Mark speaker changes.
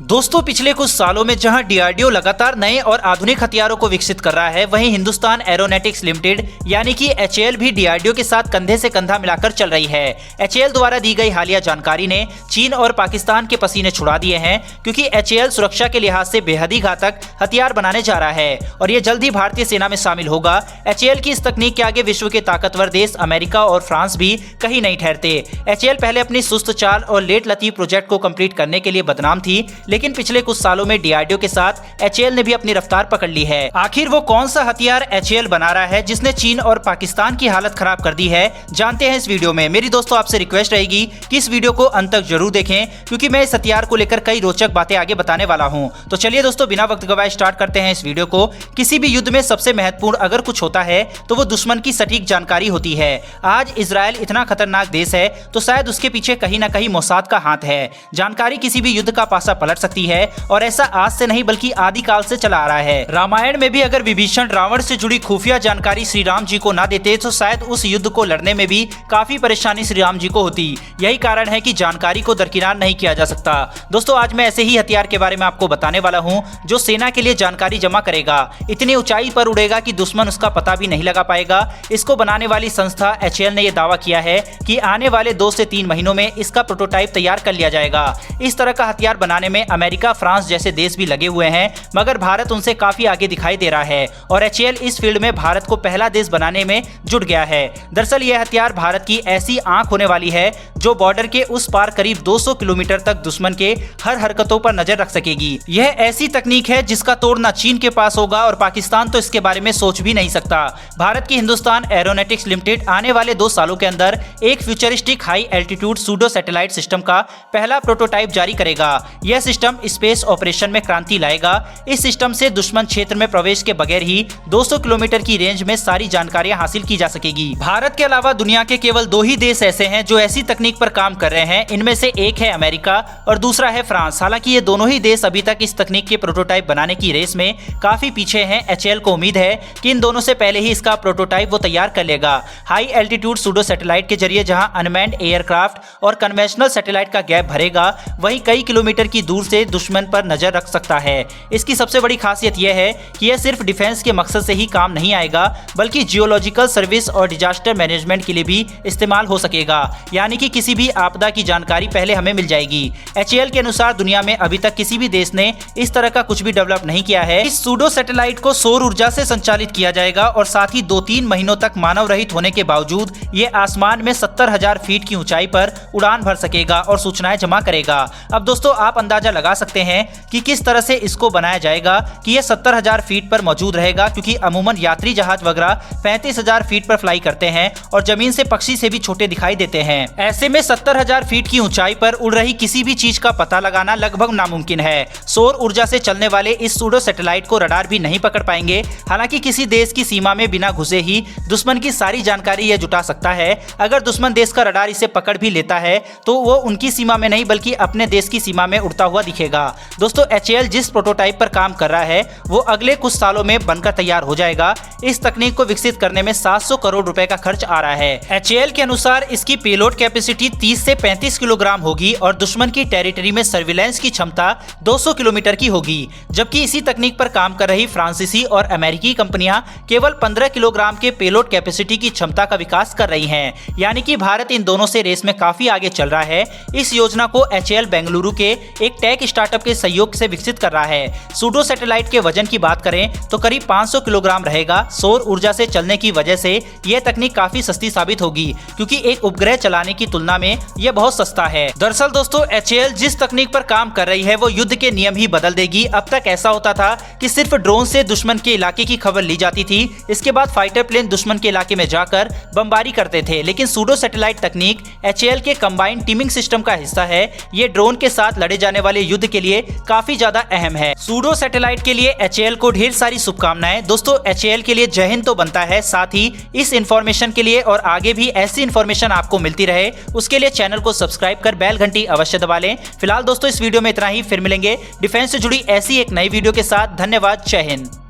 Speaker 1: दोस्तों पिछले कुछ सालों में जहां डीआरडीओ लगातार नए और आधुनिक हथियारों को विकसित कर रहा है, वहीं हिंदुस्तान एरोनॉटिक्स लिमिटेड यानी कि एचएएल भी डीआरडीओ के साथ कंधे से कंधा मिलाकर चल रही है। एचएएल द्वारा दी गई हालिया जानकारी ने चीन और पाकिस्तान के पसीने छुड़ा दिए हैं, क्योंकि एचएएल सुरक्षा के लिहाज से बेहद ही घातक हथियार बनाने जा रहा है और ये जल्द ही भारतीय सेना में शामिल होगा। एचएएल की इस तकनीक के आगे विश्व के ताकतवर देश अमेरिका और फ्रांस भी कहीं नहीं ठहरते। एचएएल पहले अपनी सुस्त चाल और लेट लतीफ प्रोजेक्ट को कंप्लीट करने के लिए बदनाम थी, लेकिन पिछले कुछ सालों में डीआरडीओ के साथ एचएएल ने भी अपनी रफ्तार पकड़ ली है। आखिर वो कौन सा हथियार एचएएल बना रहा है जिसने चीन और पाकिस्तान की हालत खराब कर दी है, जानते हैं इस वीडियो में। मेरी दोस्तों आपसे रिक्वेस्ट रहेगी कि इस वीडियो को अंत तक जरूर देखें, क्योंकि मैं इस हथियार को लेकर कई रोचक बातें आगे बताने वाला हूं। तो चलिए दोस्तों बिना वक्त गवाए स्टार्ट करते हैं इस वीडियो को। किसी भी युद्ध में सबसे महत्वपूर्ण अगर कुछ होता है तो वो दुश्मन की सटीक जानकारी होती है। आज इजराइल इतना खतरनाक देश है तो शायद उसके पीछे कहीं ना कहीं मोसाद का हाथ है। जानकारी किसी भी युद्ध का पासा पलट सकती है और ऐसा आज से नहीं बल्कि आदिकाल से चला आ रहा है। रामायण में भी अगर विभीषण रावण से जुड़ी खुफिया जानकारी श्री राम जी को ना देते तो शायद उस युद्ध को लड़ने में भी काफी परेशानी श्री राम जी को होती। यही कारण है कि जानकारी को दरकिनार नहीं किया जा सकता। दोस्तों आज मैं ऐसे ही हथियार के बारे में आपको बताने वाला हूँ जो सेना के लिए जानकारी जमा करेगा, इतनी ऊंचाई पर उड़ेगा कि दुश्मन उसका पता भी नहीं लगा पाएगा। इसको बनाने वाली संस्था एचएएल ने यह दावा किया है कि आने वाले 2 से 3 महीनों में इसका प्रोटोटाइप तैयार कर लिया जाएगा। इस तरह का हथियार बनाने में अमेरिका, फ्रांस जैसे देश भी लगे हुए हैं, मगर भारत उनसे काफी आगे दिखाई दे रहा है और एचएएल इस फील्ड में भारत को पहला देश बनाने में जुट गया है। दरअसल यह हथियार भारत की ऐसी आंख होने वाली है जो बॉर्डर के उस पार करीब 200 किलोमीटर तक दुश्मन के हर हरकतों पर नजर रख सकेगी। यह ऐसी तकनीक है जिसका तोड़ ना चीन के पास होगा और पाकिस्तान तो इसके बारे में सोच भी नहीं सकता। भारत की हिंदुस्तान एरोनॉटिक्स लिमिटेड आने वाले 2 सालों के अंदर एक futuristic high altitude pseudo satellite system का पहला प्रोटोटाइप जारी करेगा। यह सिस्टम स्पेस ऑपरेशन में क्रांति लाएगा। इस सिस्टम से दुश्मन क्षेत्र में प्रवेश के बगैर ही 200 किलोमीटर की रेंज में सारी जानकारियां हासिल की जा सकेगी। भारत के अलावा दुनिया के केवल 2 ही देश ऐसे हैं जो ऐसी तकनीक पर काम कर रहे हैं। इनमें से एक है अमेरिका और दूसरा है फ्रांस। हालांकि ये दोनों ही देश अभी तक इस तकनीक के प्रोटोटाइप बनाने की रेस में काफी पीछे हैं। एचएएल को उम्मीद है कि इन दोनों से पहले ही इसका प्रोटोटाइप वो तैयार कर लेगा। हाई एल्टीट्यूड सूडो सैटेलाइट के जरिए जहां अनमैन्ड एयरक्राफ्ट और कन्वेंशनल सैटेलाइट का गैप भरेगा, वहीं कई किलोमीटर की दूर से दुश्मन पर नजर रख सकता है। इसकी सबसे बड़ी खासियत यह है कि यह सिर्फ डिफेंस के मकसद से ही काम नहीं आएगा, बल्कि जियोलॉजिकल सर्विस और डिजास्टर मैनेजमेंट के लिए भी इस्तेमाल हो सकेगा। यानी कि किसी भी आपदा की जानकारी पहले हमें मिल जाएगी। एचएएल के अनुसार दुनिया में अभी तक किसी भी देश ने इस तरह का कुछ भी डेवलप नहीं किया है। इस सूडो सैटेलाइट को सौर ऊर्जा से संचालित किया जाएगा और साथ ही 2-3 महीनों तक मानव रहित होने के बावजूद ये आसमान में 70,000 फीट की ऊंचाई पर उड़ान भर सकेगा और सूचनाएं जमा करेगा। अब दोस्तों आप अंदाजा लगा सकते हैं कि किस तरह से इसको बनाया जाएगा कि यह 70,000 फीट पर मौजूद रहेगा, क्योंकि अमूमन यात्री जहाज वगैरह 35,000 फीट पर फ्लाई करते हैं और जमीन से पक्षी से भी छोटे दिखाई देते हैं। ऐसे में 70,000 फीट की ऊंचाई पर उड़ रही किसी भी चीज का पता लगाना लगभग नामुमकिन है। सौर ऊर्जा से चलने वाले इस सूडो सैटेलाइट को रडार भी नहीं पकड़ पाएंगे। हालांकि किसी देश की सीमा में बिना घुसे ही दुश्मन की सारी जानकारी यह जुटा सकता है। अगर दुश्मन देश का रडार इसे पकड़ भी लेता है तो वो उनकी सीमा में नहीं बल्कि अपने देश की सीमा में उड़ता हुआ दिखेगा। दोस्तों एचएएल जिस प्रोटोटाइप पर काम कर रहा है वो अगले कुछ सालों में बनकर तैयार हो जाएगा। इस तकनीक को विकसित करने में 700 करोड़ रुपए का खर्च आ रहा है। एचएएल के अनुसार इसकी पेलोड कैपेसिटी 30 से 35 किलोग्राम होगी और दुश्मन की टेरिटरी में सर्विलेंस की क्षमता 200 किलोमीटर की होगी। जबकि इसी तकनीक पर काम कर रही फ्रांसीसी और अमेरिकी कंपनियां केवल 15 किलोग्राम के पेलोड कैपेसिटी की क्षमता का विकास कर रही हैं। यानी कि भारत इन दोनों से रेस में काफी आगे चल रहा है। इस योजना को एचएएल बेंगलुरु के एक टेक स्टार्टअप के सहयोग से विकसित कर रहा है। सूडो सैटेलाइट के वजन की बात करें तो करीब 500 किलोग्राम रहेगा। सौर ऊर्जा से चलने की वजह से यह तकनीक काफी सस्ती साबित होगी, क्योंकि एक उपग्रह चलाने की तुलना में यह बहुत सस्ता है। दरअसल दोस्तों एचएएल जिस तकनीक पर काम कर रही है वो युद्ध के नियम ही बदल देगी। अब तक ऐसा होता था कि सिर्फ ड्रोन से दुश्मन के इलाके की खबर ली जाती थी, इसके बाद फाइटर प्लेन दुश्मन के इलाके में जाकर बमबारी करते थे। लेकिन सूडो सैटेलाइट तकनीक एचएएल के कंबाइंड टीमिंग सिस्टम का हिस्सा है। ये ड्रोन के साथ लड़े जाने वाले युद्ध के लिए काफी ज्यादा अहम है। सूडो सैटेलाइट के लिए एचएएल को ढेर सारी शुभकामनाएं। दोस्तों एचएएल के लिए जय हिंद तो बनता है, साथ ही इस इंफॉर्मेशन के लिए और आगे भी ऐसी इंफॉर्मेशन आपको मिलती रहे उसके लिए चैनल को सब्सक्राइब कर बेल घंटी अवश्य दबा लें। फिलहाल दोस्तों इस वीडियो में इतना ही, फिर मिलेंगे डिफेंस से जुड़ी ऐसी एक नई वीडियो के साथ। धन्यवाद, जय हिंद।